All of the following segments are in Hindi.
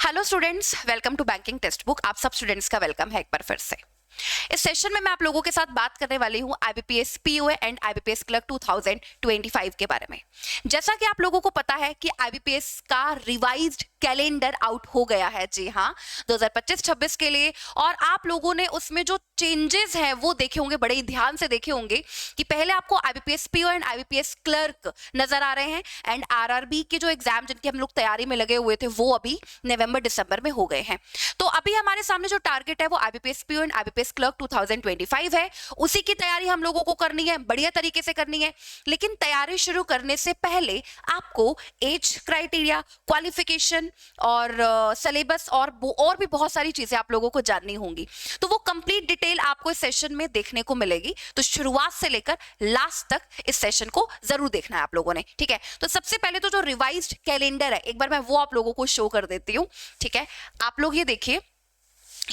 Hello students, welcome to banking text book. आप सब स्टूडेंट्स का वेलकम है एक बार फिर से। इस सेशन में मैं आप लोगों के साथ बात करने वाली हूं IBPS POA and IBPS clerk 2025 के बारे में। जैसा कि आप लोगों को पता है कि आईबीपीएस का रिवाइज्ड कैलेंडर आउट हो गया है, जी हाँ, 2025-26 के लिए। और आप लोगों ने उसमें जो चेंजेस हैं वो देखे होंगे, बड़े ही ध्यान से देखे होंगे कि पहले आपको IBPS PO and IBPS clerk नजर आ रहे हैं एंड आरआरबी के जो एग्जाम जिनकी हम लोग तैयारी में लगे हुए थे वो अभी नवंबर दिसंबर में हो गए हैं। तो अभी हमारे सामने जो टारगेट है वो IBPS PO and IBPS clerk 2025 है। उसी की तैयारी हम लोगों को करनी है, बढ़िया तरीके से करनी है। लेकिन तैयारी शुरू करने से पहले आपको एज क्राइटेरिया, क्वालिफिकेशन और सिलेबस और भी बहुत सारी चीजें आप लोगों को जाननी होंगी। तो वो कंप्लीट डिटेल आपको इस सेशन में देखने को मिलेगी। तो शुरुआत से लेकर लास्ट तक इस सेशन को जरूर देखना है आप लोगों ने, ठीक है। तो सबसे पहले तो जो रिवाइज्ड कैलेंडर है, एक बार मैं वो आप लोगों को शो कर देती हूँ, ठीक है। आप लोग ये देखिए,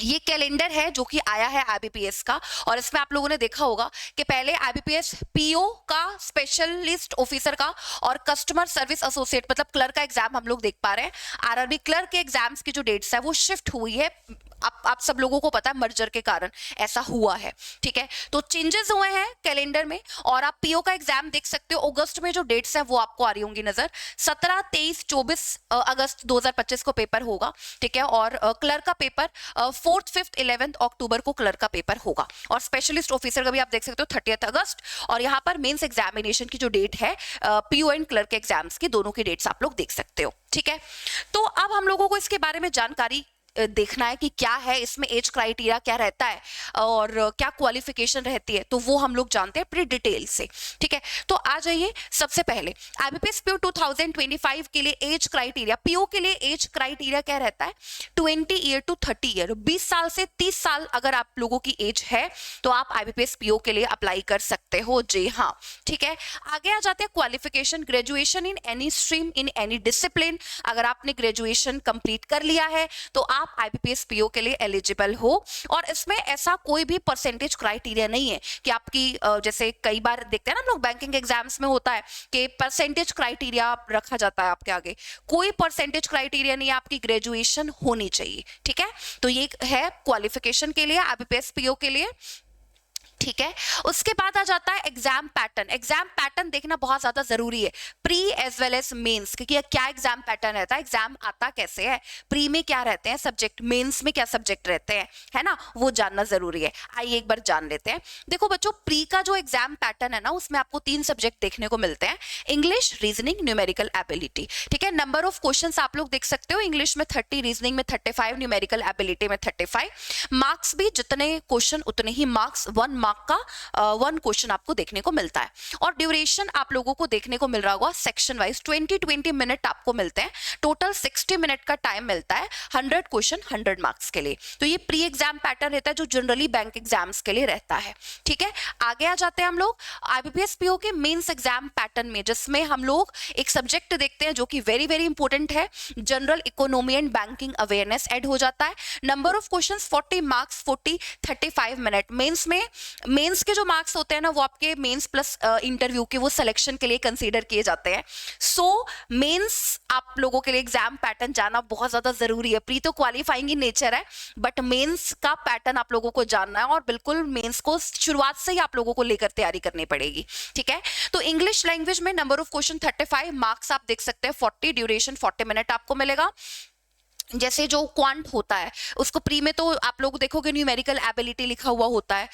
ये कैलेंडर है जो कि आया है आईबीपीएस का। और इसमें आप लोगों ने देखा होगा कि पहले आईबीपीएस पीओ का, स्पेशलिस्ट ऑफिसर का और कस्टमर सर्विस एसोसिएट मतलब क्लर्क का एग्जाम हम लोग देख पा रहे हैं। आरआरबी क्लर्क के एग्जाम्स की जो डेट्स है वो शिफ्ट हुई है। आप सब लोगों को पता है मर्जर के कारण ऐसा हुआ है, ठीक है। तो चेंजेस हुए हैं कैलेंडर में। और आप पीओ का एग्जाम देख सकते हो, अगस्त में जो डेट्स है वो आपको आ रही होंगी नजर। 17, 23, 24 अगस्त 2025 को पेपर होगा, ठीक है। और क्लर्क का पेपर 4th, 5th, 11th अक्टूबर को क्लर्क का पेपर होगा। और स्पेशलिस्ट ऑफिसर का भी आप देख सकते हो 30 अगस्त। और यहाँ पर मेंस एग्जामिनेशन की जो डेट है पीओ एंड क्लर्क एग्जाम्स की, दोनों की डेट्स आप लोग देख सकते हो, ठीक है। तो अब हम लोगों को इसके बारे में जानकारी देखना है कि क्या है इसमें, एज क्राइटेरिया क्या रहता है और क्या क्वालिफिकेशन रहती है, तो वो हम लोग जानते हैं प्री डिटेल से, ठीक है। तो आ जाइए, सबसे पहले आईबीपीएस पीओ 2025 के लिए एज क्राइटेरिया, पीओ के लिए एज क्राइटेरिया क्या रहता है? 20 ईयर टू 30 ईयर, 20 साल से 30 साल अगर आप लोगों की एज है तो आप आईबीपीएस पीओ के लिए अप्लाई कर सकते हो, जी हाँ, ठीक है। आगे आ जाते हैं qualification, graduation in any stream in any discipline. अगर आपने ग्रेजुएशन कंप्लीट कर लिया है तो आप आईबीपीएस पीओ के लिए एलिजिबल हो। और इसमें ऐसा कोई भी परसेंटेज क्राइटेरिया नहीं है कि आपकी जैसे कई बार देखते हैं ना हम लोग बैंकिंग एग्जाम्स में होता है कि परसेंटेज क्राइटेरिया रखा जाता है आपके आगे। कोई परसेंटेज क्राइटेरिया नहीं है, आपकी ग्रेजुएशन होनी चाहिए, ठीक है। तो ये है क्वालिफिकेशन के लिए, आईबीपीएस पीओ के लिए, ठीक है। उसके बाद आ जाता है एग्जाम पैटर्न। एग्जाम पैटर्न देखना बहुत ज्यादा जरूरी है, pre as well as mains, क्योंकि क्या एग्जाम पैटर्न रहता है, एग्जाम आता कैसे है, प्री में क्या रहते हैं सब्जेक्ट, मेंस में क्या सब्जेक्ट रहते हैं, है ना, वो जानना जरूरी है। आइए एक बार जान लेते हैं। देखो बच्चों, प्री का जो एग्जाम पैटर्न है ना, उसमें आपको 3 सब्जेक्ट देखने को मिलते हैं, इंग्लिश, रीजनिंग, न्यूमेरिकल एबिलिटी, ठीक है। नंबर ऑफ क्वेश्चंस आप लोग देख सकते हो, इंग्लिश में 30, रीजनिंग में 35, न्यूमेरिकल एबिलिटी में 35। मार्क्स भी जितने क्वेश्चन उतने ही मार्क्स, 1 मार्क का 1 क्वेश्चन आपको देखने को मिलता है। और ड्यूरेशन आप लोगों को देखने को मिल रहा होगा सेक्शन वाइज, 20 मिनट आपको मिलते हैं, टोटल 60 मिनट का टाइम मिलता है, 100 क्वेश्चन 100 मार्क्स के लिए। तो ये प्री एग्जाम पैटर्न रहता है जो जनरली बैंक एग्जाम्स के लिए रहता है, ठीक है। आगे आ जाते हैं हम लोग आईबीपीएस पीओ के मेंस एग्जाम पैटर्न में, जिसमें हम लोग एक सब्जेक्ट देखते हैं जो कि वेरी वेरी इंपॉर्टेंट है, general economy and banking awareness add हो जाता है। Number of questions 40 marks, 40, 35 minute. Mains के जो मार्क्स होते हैं ना, वो आपके मेंस प्लस इंटरव्यू के वो सिलेक्शन के लिए कंसीडर किए जाते हैं। सो मेंस आप लोगों के लिए एग्जाम पैटर्न जानना बहुत ज्यादा जरूरी है। प्री तो क्वालिफाइंग इन नेचर है, बट मेंस का पैटर्न आप लोगों को जानना है और बिल्कुल मेंस को शुरुआत से ही आप लोगों को लेकर तैयारी करनी पड़ेगी, ठीक है। तो इंग्लिश लैंग्वेज में नंबर ऑफ क्वेश्चन 35, मार्क्स आप देख सकते हैं 40, ड्यूरेशन 40 मिनट आपको मिलेगा। जैसे जो क्वांट होता है उसको प्री में तो आप लोग देखोगे न्यूमेरिकल एबिलिटी लिखा हुआ होता है,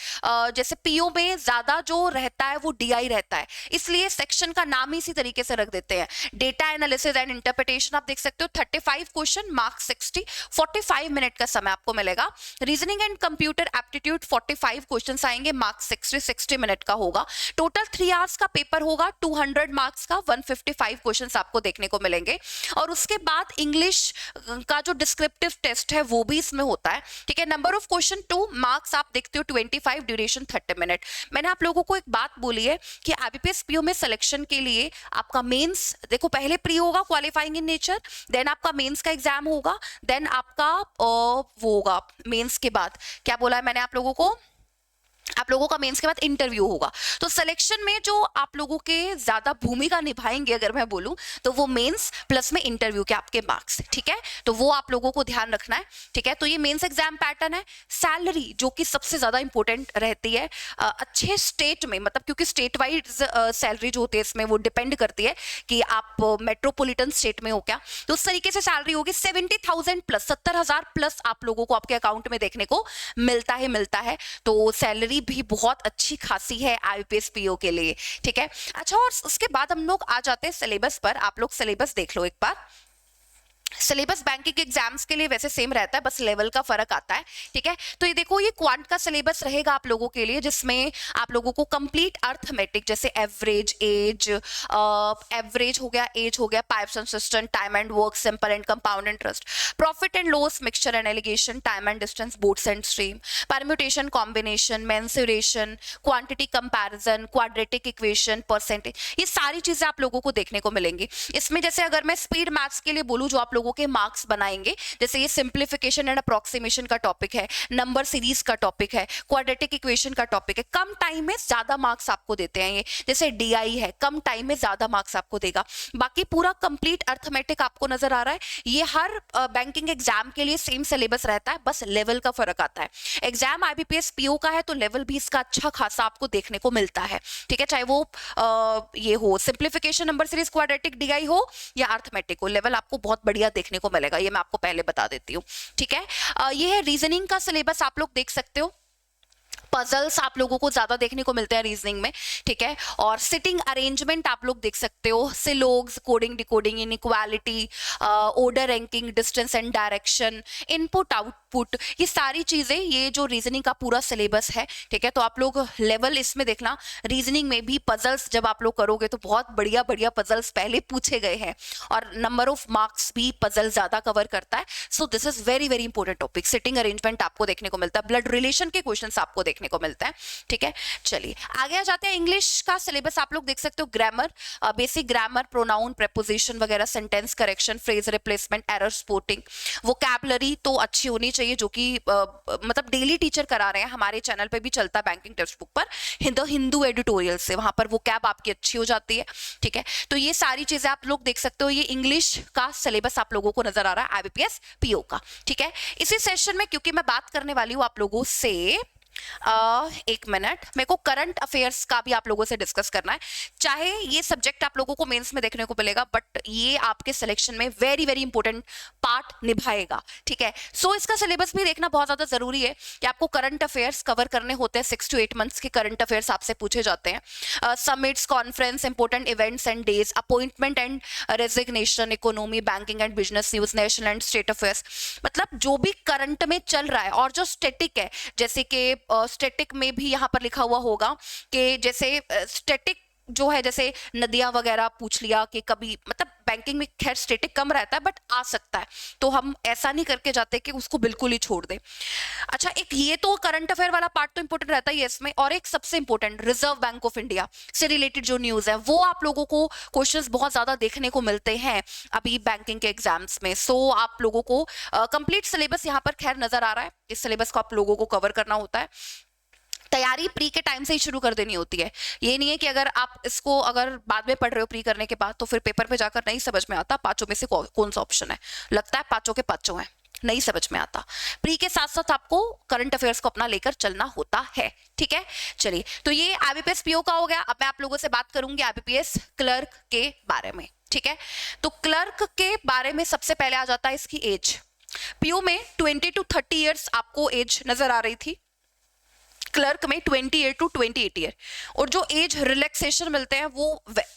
जैसे पीओ में ज्यादा जो रहता है वो डीआई रहता है, इसलिए सेक्शन का नाम ही इसी तरीके से रख देते हैं। डेटा एनालिसिस एंड इंटरप्रिटेशन आप देख सकते हो 35 क्वेश्चन, मार्क्स 60, 45 मिनट का समय आपको मिलेगा। Reasoning and computer aptitude 45 question आएंगे, मार्क्स 60 मिनट का होगा। टोटल 3 आवर्स का पेपर होगा, 200 मार्क्स का, 155 क्वेश्चन आपको देखने को मिलेंगे। और उसके बाद इंग्लिश का जो डिस्क्रिप्टिव टेस्ट है वो भी इसमें होता है, ठीक है। नंबर ऑफ क्वेश्चन 2, मार्क्स आप देखते हो 25, ड्यूरेशन 30 मिनट। मैंने आप लोगों को एक बात बोली है कि आईबीपीएस पीओ में सिलेक्शन के लिए आपका मेंस, देखो पहले प्री होगा क्वालिफाइंग इन नेचर, देन आपका मेंस का एग्जाम होगा, देन आपका वो होगा मेंस के बाद क्या बोला है मैंने आप लोगों को, आप लोगों का मेंस के बाद इंटरव्यू होगा। तो सिलेक्शन में जो आप लोगों के ज्यादा भूमिका निभाएंगे अगर मैं बोलूं तो वो मेंस प्लस में इंटरव्यू के आपके मार्क्स, ठीक है, तो वो आप लोगों को ध्यान रखना है, ठीक है। तो ये मेंस एग्जाम पैटर्न है। सैलरी जो कि सबसे ज्यादा इंपॉर्टेंट रहती है अच्छे स्टेट में, मतलब क्योंकि स्टेट वाइज सैलरी जो होती है इसमें वो डिपेंड करती है कि आप मेट्रोपॉलिटन स्टेट में हो क्या। तो उस तरीके से सैलरी होगी 70,000 प्लस, 70,000 प्लस आप लोगों को आपके अकाउंट में देखने को मिलता है। तो सैलरी भी बहुत अच्छी खासी है आईबीपीएस पीओ के लिए, ठीक है। अच्छा, और उसके बाद हम लोग आ जाते हैं सिलेबस पर। आप लोग सिलेबस देख लो एक बार। सिलेबस बैंकिंग एग्जाम्स के लिए वैसे सेम रहता है, बस लेवल का फर्क आता है, ठीक है। तो ये देखो, ये क्वांट का सिलेबस रहेगा आप लोगों के लिए, जिसमें आप लोगों को कंप्लीट अर्थमेटिक जैसे एवरेज एज, एवरेज हो गया, एज हो गया, pipes and system, time and work, simple and compound interest, profit and loss, mixture and allegation, time and distance, boats and stream, permutation, combination, mensuration, quantity comparison, quadratic equation, percentage, ये सारी चीजें आप लोगों को देखने को मिलेंगी इसमें। जैसे अगर मैं स्पीड मैथ्स के लिए बोलूं, जो आप लोगों के मार्क्स बनाएंगे, जैसे ये सिंप्लीफिकेशन एंड अप्रोक्सीमेशन का टॉपिक है, नंबर सीरीज का टॉपिक है, क्वाड्रेटिक इक्वेशन का टॉपिक है, कम टाइम में ज्यादा मार्क्स आपको देते हैं ये। जैसे डीआई है, कम टाइम में ज्यादा मार्क्स आपको देगा। बाकी पूरा कंप्लीट अर्थमेटिक आपको नजर आ रहा है। ये हर बैंकिंग एग्जाम के लिए सेम सिलेबस रहता है, बस लेवल का फर्क आता है। एग्जाम आईबीपीएस पीओ का है तो लेवल भी इसका अच्छा खासा आपको देखने को मिलता है, ठीक है। चाहे वो ये हो simplification, number series, quadratic, DI हो या अर्थमेटिक हो, लेवल आपको बहुत बढ़िया देखने को मिलेगा, ये मैं आपको पहले बता देती हूँ, ठीक है। ये है रीजनिंग का सिलेबस, आप लोग देख सकते हो। पजल्स आप लोगों को ज्यादा देखने को मिलते हैं रीजनिंग में, ठीक है। और सिटिंग अरेंजमेंट आप लोग देख सकते हो, syllogisms, coding, decoding, inequality, order ranking, distance and direction, input output, ये सारी चीजें, ये जो रीजनिंग का पूरा सिलेबस है, ठीक है। तो आप लोग लेवल इसमें देखना। रीजनिंग में भी पजल्स जब आप लोग करोगे तो बहुत बढ़िया बढ़िया पजल्स पहले पूछे गए हैं, और नंबर ऑफ मार्क्स भी पजल ज्यादा कवर करता है। So this is very very important topic. Sitting arrangement आपको देखने को मिलता है, ब्लड रिलेशन के क्वेश्चंस आपको देखने को मिलता है, ठीक है। चलिए आगे आ जाते हैं। इंग्लिश का सिलेबस आप लोग देख सकते हो। Grammar, basic grammar, pronoun, preposition वगैरह, sentence correction, phrase replacement, error spotting, vocabulary तो अच्छी होनी चाहिए, जो कि मतलब डेली टीचर करा रहे हैं, हमारे चैनल पे भी चलता है बैंकिंग टेक्स्ट बुक पर, हिंदू एडिटोरियल से, वहां पर वोकैब आपकी अच्छी हो जाती है, ठीक है। तो ये सारी चीजें आप लोग देख सकते हो। ये इंग्लिश का सिलेबस आप लोगों को नजर आ रहा है आईबीपीएस पीओ का, ठीक है। इसी सेशन में क्योंकि मैं बात करने वाली हूं आप लोगों से, एक मिनट, मेरे को करंट अफेयर्स का भी आप लोगों से डिस्कस करना है। चाहे ये सब्जेक्ट आप लोगों को मेंस में देखने को मिलेगा, बट ये आपके सिलेक्शन में वेरी वेरी इंपॉर्टेंट पार्ट निभाएगा, ठीक है। सो इसका सिलेबस भी देखना बहुत ज्यादा जरूरी है कि आपको करंट अफेयर्स कवर करने होते हैं। 6 to 8 मंथ्स के करंट अफेयर्स आपसे पूछे जाते हैं। Summits, conference, important events and days, appointment and resignation, economy, banking and business news, national and state affairs, मतलब जो भी करंट में चल रहा है। और जो स्टैटिक है, जैसे कि स्टैटिक में भी यहाँ पर लिखा हुआ होगा कि जैसे स्टैटिक जो है, जैसे नदियां वगैरह पूछ लिया कि कभी, मतलब बैंकिंग में खैर स्टैटिक कम रहता है बट आ सकता है, तो हम ऐसा नहीं करके जाते कि उसको बिल्कुल ही छोड़ दें। अच्छा, एक ये तो करंट अफेयर वाला पार्ट तो इंपॉर्टेंट रहता ही है इसमें, और एक सबसे important reserve bank of India से रिलेटेड जो न्यूज है, वो आप लोगों को क्वेश्चंस बहुत ज्यादा देखने को मिलते हैं अभी बैंकिंग के एग्जाम्स में। सो आप लोगों को कंप्लीट सिलेबस यहाँ पर खैर नजर आ रहा है, इस सिलेबस को आप लोगों को कवर करना होता है। तैयारी प्री के टाइम से ही शुरू कर देनी होती है। ये नहीं है कि अगर आप इसको अगर बाद में पढ़ रहे हो प्री करने के बाद, तो फिर पेपर पे जाकर नहीं समझ में आता पांचों में से कौन सा ऑप्शन है, लगता है पांचों के पांचों हैं, नहीं समझ में आता। प्री के साथ साथ आपको करंट अफेयर्स को अपना लेकर चलना होता है, ठीक है। चलिए, तो ये आईबीपीएस पीओ का हो गया। अब मैं आप लोगों से बात करूंगी आईबीपीएस क्लर्क के बारे में, ठीक है। तो क्लर्क के बारे में सबसे पहले आ जाता है इसकी एज। पीओ में 20 to 30 ईयर्स आपको एज नजर आ रही थी, क्लर्क में 28 to 28 ईयर। और जो एज रिलैक्सेशन मिलते हैं वो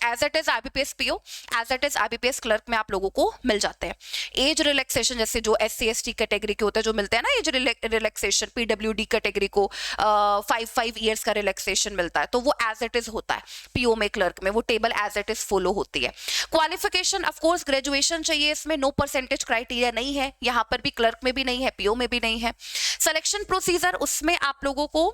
as it is IBPS PO, as it is IBPS clerk में आप लोगों को मिल जाते हैं। एज रिलैक्सेशन जैसे जो SC ST कैटेगरी के होते हैं, जो मिलते हैं ना एज रिलैक्सेशन, PWD कैटेगरी को 5 ईयर्स का रिलैक्सेशन मिलता है, तो वो एज इट इज होता है पीओ में, क्लर्क में वो table as it is follow होती है। क्वालिफिकेशन ऑफकोर्स ग्रेजुएशन चाहिए, इसमें नो परसेंटेज क्राइटेरिया नहीं है, यहाँ पर भी क्लर्क में भी नहीं है, पीओ में भी नहीं है। सिलेक्शन प्रोसीजर, उसमें आप लोगों को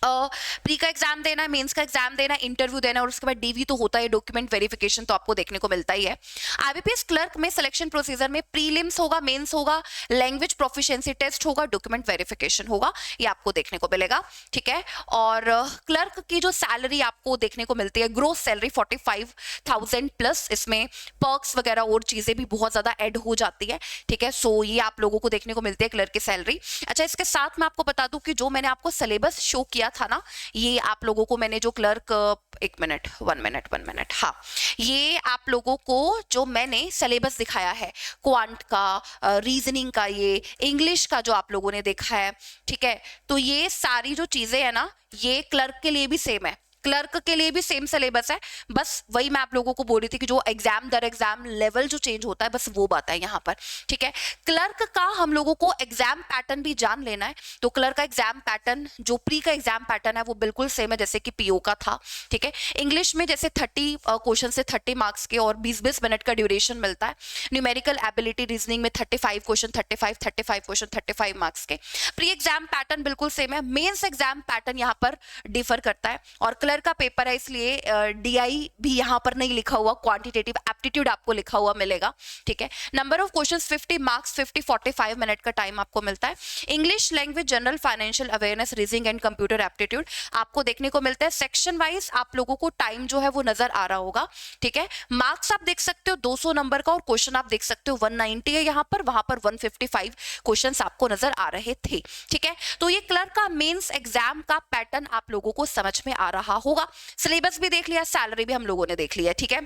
प्री का एग्जाम देना है, मेंस का एग्जाम देना है, इंटरव्यू देना है और उसके बाद डीवी तो होता है, डॉक्यूमेंट वेरिफिकेशन तो आपको देखने को मिलता ही है। आईबीपीएस क्लर्क में सिलेक्शन प्रोसीजर में प्रीलिम्स होगा, मेंस होगा, लैंग्वेज प्रोफिशिएंसी टेस्ट होगा, डॉक्यूमेंट वेरिफिकेशन होगा, ये आपको देखने को मिलेगा, ठीक है। और क्लर्क की जो सैलरी आपको देखने को मिलती है, ग्रोस सैलरी 45,000 प्लस, इसमें पर्क्स वगैरह और चीजें भी बहुत ज्यादा ऐड हो जाती है, ठीक है। सो ये आप लोगों को देखने को मिलती है क्लर्क की सैलरी। अच्छा, इसके साथ मैं आपको बता दूं कि जो मैंने आपको सिलेबस शो किया था ना, ये आप लोगों को मैंने जो क्लर्क, वन मिनट, हाँ, ये आप लोगों को जो मैंने सिलेबस दिखाया है, क्वांट का, रीजनिंग का, ये इंग्लिश का जो आप लोगों ने देखा है, ठीक है, तो ये सारी जो चीजें है ना, ये क्लर्क के लिए भी सेम है, क्लर्क के लिए भी सेम सिलेबस है। बस वही मैं आप लोगों को बोल रही थी कि जो एग्जाम दर एग्जाम लेवल जो चेंज होता है, बस वो बात है यहाँ पर, ठीक है। क्लर्क का हम लोगों को एग्जाम पैटर्न भी जान लेना है, तो क्लर्क का एग्जाम पैटर्न, जो प्री का एग्जाम पैटर्न है, वो बिल्कुल सेम है जैसे कि पीओ का था, ठीक है। इंग्लिश में जैसे 30 क्वेश्चन से 30 मार्क्स के और 20-20 मिनट का ड्यूरेशन मिलता है। न्यूमेरिकल एबिलिटी रीजनिंग में 35 क्वेश्चन, 35 क्वेश्चन, 35 मार्क्स के। प्री एग्जाम पैटर्न बिल्कुल सेम है, मेंस एग्जाम पैटर्न यहाँ पर डिफर करता है, और क्लर्क का पेपर है इसलिए डीआई भी यहां पर नहीं लिखा हुआ, क्वांटिटेटिव एप्टीट्यूड आपको लिखा हुआ मिलेगा, ठीक है। Number of questions 50 marks, 45 minute का टाइम आपको मिलता है। English language, general, financial awareness, reasoning and computer aptitude आपको देखने को मिलता है। सेक्शन वाइज आप लोगों को टाइम जो है वो नजर आ रहा होगा, ठीक है। मार्क्स आप देख सकते हो 200 नंबर का, और क्वेश्चन आप देख सकते हो 190 है यहाँ पर, वहां पर 155 क्वेश्चन आपको नजर आ रहे थे, ठीक है। तो ये क्लर्क का मेंस एग्जाम का पैटर्न आप लोगों को समझ में आ रहा होगा। सिलेबस भी देख लिया, सैलरी भी हम लोगों ने देख लिया, ठीक है।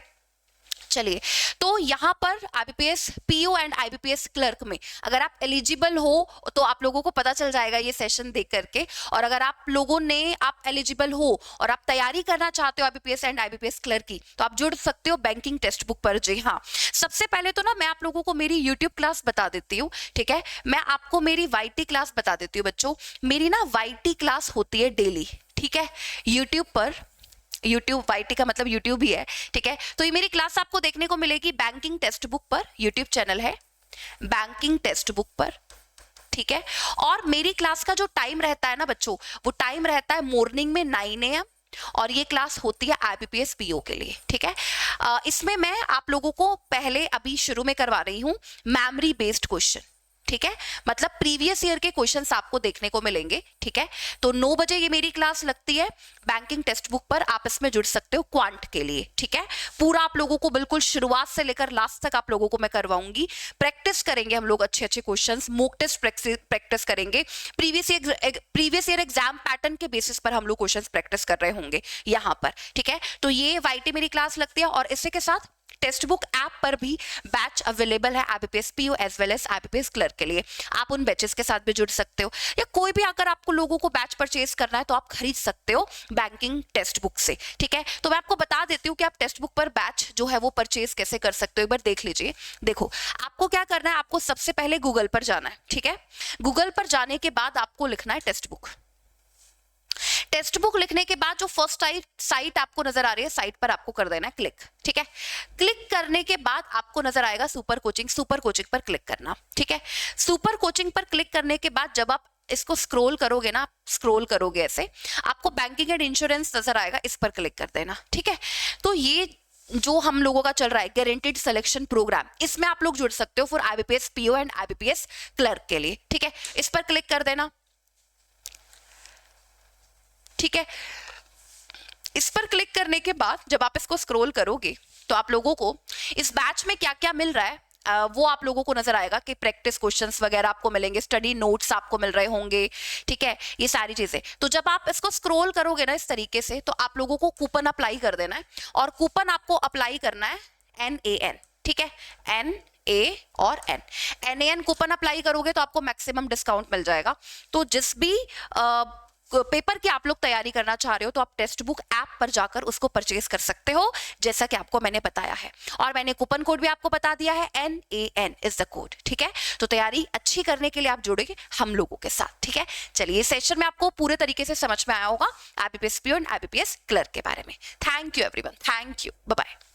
चलिए, तो यहां पर IBPS PO and IBPS clerk में अगर आप एलिजिबल हो तो आप लोगों को पता चल जाएगा ये सेशन देख करके, और अगर आप लोगों ने, आप एलिजिबल हो और आप तैयारी करना चाहते हो आईबीपीएस एंड आईबीपीएस क्लर्क की, तो आप जुड़ सकते हो बैंकिंग टेक्स्ट बुक पर। जी हाँ, सबसे पहले तो ना मैं आप लोगों को मेरी यूट्यूब क्लास बता देती हूँ, ठीक है। मैं आपको मेरी वाईटी क्लास बता देती हूँ बच्चों। मेरी ना वाईटी क्लास होती है डेली, ठीक है, यूट्यूब पर। यूट्यूब, वाईटी का मतलब यूट्यूब ही है, ठीक है। तो ये मेरी क्लास आपको देखने को मिलेगी बैंकिंग टेक्स्ट बुक पर, यूट्यूब चैनल है बैंकिंग टेक्स्ट बुक पर, ठीक है। और मेरी क्लास का जो टाइम रहता है ना बच्चों, वो टाइम रहता है मॉर्निंग में 9 AM, और ये क्लास होती है आईबीपीएस पीओ के लिए, ठीक है। इसमें मैं आप लोगों को पहले अभी शुरू में करवा रही हूं मेमोरी बेस्ड क्वेश्चन, ठीक है, मतलब प्रीवियस ईयर के क्वेश्चंस आपको देखने को मिलेंगे, ठीक है। तो 9 बजे ये मेरी क्लास लगती है बैंकिंग टेक्स्ट बुक पर, आप इसमें जुड़ सकते हो क्वांट के लिए, ठीक है। पूरा आप लोगों को बिल्कुल शुरुआत से लेकर लास्ट तक आप लोगों को मैं करवाऊंगी। प्रैक्टिस करेंगे हम लोग अच्छे क्वेश्चंस, मॉक टेस्ट प्रैक्टिस करेंगे, प्रीवियस ईयर एग्जाम पैटर्न के बेसिस पर हम लोग क्वेश्चंस प्रैक्टिस कर रहे होंगे यहाँ पर, ठीक है। तो ये वाईटी मेरी क्लास लगती है, और इसी के साथ टेक्स्ट बुक ऐप पर भी बैच अवेलेबल है IBPS PO as well as IBPS clerk के लिए। आप उन बैचेस के साथ भी जुड़ सकते हो, या कोई भी अगर आपको लोगों को बैच परचेज करना है तो आप खरीद सकते हो बैंकिंग टेक्स्ट बुक से, ठीक है। तो मैं आपको बता देती हूँ कि आप टेक्स्ट बुक पर बैच जो है वो परचेज कैसे कर सकते हो, एक बार देख लीजिए। देखो, आपको क्या करना है, आपको सबसे पहले गूगल पर जाना है, ठीक है। गूगल पर जाने के बाद आपको लिखना है टेक्स्ट बुक। टेक्स्ट बुक लिखने के बाद जो फर्स्ट साइट आपको नजर आ रही है, साइट पर आपको कर देना है क्लिक, ठीक है। क्लिक करने के बाद आपको नजर आएगा सुपर कोचिंग, सुपर कोचिंग पर क्लिक करना, ठीक है। सुपर कोचिंग पर क्लिक करने के बाद जब आप इसको स्क्रॉल करोगे ना, स्क्रॉल करोगे ऐसे, आपको बैंकिंग एंड इंश्योरेंस नजर आएगा, इस पर क्लिक कर देना, ठीक है। तो ये जो हम लोगों का चल रहा है गारंटीड सिलेक्शन प्रोग्राम, इसमें आप लोग जुड़ सकते हो for IBPS PO and IBPS clerk के लिए, ठीक है। इस पर क्लिक कर देना, ठीक है। इस पर क्लिक करने के बाद जब आप इसको स्क्रॉल करोगे तो आप लोगों को इस बैच में क्या क्या मिल रहा है वो आप लोगों को नजर आएगा कि प्रैक्टिस क्वेश्चंस वगैरह आपको मिलेंगे, स्टडी नोट्स आपको मिल रहे होंगे, ठीक है, ये सारी चीजें। तो जब आप इसको स्क्रॉल करोगे ना इस तरीके से, तो आप लोगों को कूपन अप्लाई कर देना है, और कूपन आपको अप्लाई करना है NAN, ठीक है, NA और NAN कूपन अप्लाई करोगे तो आपको मैक्सिमम डिस्काउंट मिल जाएगा। तो जिस भी पेपर की आप लोग तैयारी करना चाह रहे हो तो आप टेक्स्ट बुक ऐप पर जाकर उसको परचेज कर सकते हो, जैसा कि आपको मैंने बताया है, और मैंने कूपन कोड भी आपको बता दिया है, NAN इज द कोड, ठीक है। तो तैयारी अच्छी करने के लिए आप जुड़ेंगे हम लोगों के साथ, ठीक है। चलिए, सेशन में आपको पूरे तरीके से समझ में आया होगा IBPS PO and IBPS clerk के बारे में। Thank you everyone, thank you, bye bye.